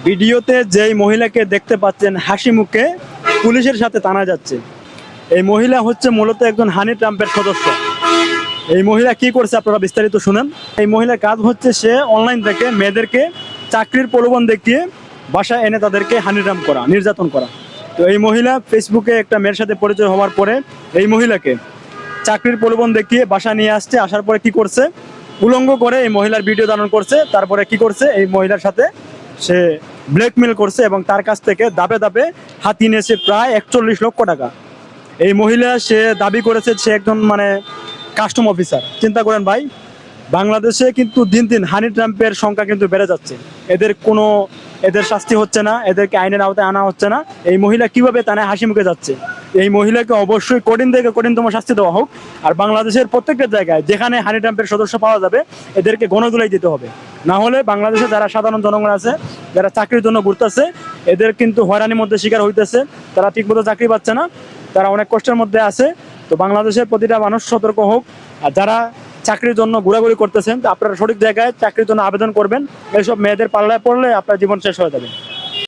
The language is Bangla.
ভিডিওতে যেই মহিলাকে দেখতে পাচ্ছেন হাসি মুখে পুলিশের সাথে টানা যাচ্ছে, এই মহিলা হচ্ছে মূলত একজন হানি ট্রাম্পের সদস্য। এই মহিলা কি করছে আপনারা বিস্তারিত শুনেন। এই মহিলার কাজ হচ্ছে সে অনলাইন থেকে মেয়েদেরকে চাকরির প্রলোভন দেখিয়ে বাসায় এনে তাদেরকে হানি ট্রাম্প করা, নির্যাতন করা। তো এই মহিলা ফেসবুকে একটা মেয়ের সাথে পরিচয় হওয়ার পরে এই মহিলাকে চাকরির প্রলোভন দেখিয়ে বাসা নিয়ে আসছে। আসার পরে কি করছে, উলঙ্গ করে এই মহিলার ভিডিও ধারণ করছে। তারপরে কি করছে, এই মহিলার সাথে সে ব্ল্যাকমেল করছে এবং তার কাছ থেকে দাবে দাবে হাতিয়ে নিয়েছে প্রায় 41 লক্ষ টাকা। এই মহিলা সে দাবি করেছে সে একজন কাস্টম অফিসার। চিন্তা করেন ভাই, বাংলাদেশে কিন্তু দিন দিন হানি ট্রাম্পের সংখ্যা কিন্তু বেড়ে যাচ্ছে। এদের শাস্তি হচ্ছে না, এদেরকে আইনের আওতায় আনা হচ্ছে না। এই মহিলা কিভাবে তানে হাসি মুখে যাচ্ছে। এই মহিলাকে অবশ্যই কঠিন থেকে কঠিনতম শাস্তি দেওয়া হোক। আর বাংলাদেশের প্রত্যেকটা জায়গায় যেখানে হানি ট্রাম্পের সদস্য পাওয়া যাবে এদেরকে গণধুলাই দিতে হবে। না হলে বাংলাদেশে যারা সাধারণ জনগণ আছে, যারা চাকরির জন্য ঘুরতেছে, এদের কিন্তু হয়রানির মধ্যে শিকার হইতেছে। তারা ঠিকমতো চাকরি পাচ্ছে না, তারা অনেক কষ্টের মধ্যে আছে। তো বাংলাদেশের প্রতিটা মানুষ সতর্ক হোক। আর যারা চাকরির জন্য ঘোরাঘুরি করতেছেন, আপনারা সঠিক জায়গায় চাকরির জন্য আবেদন করবেন। এইসব মেয়েদের পাল্লায় পড়লে আপনার জীবন শেষ হয়ে যাবে।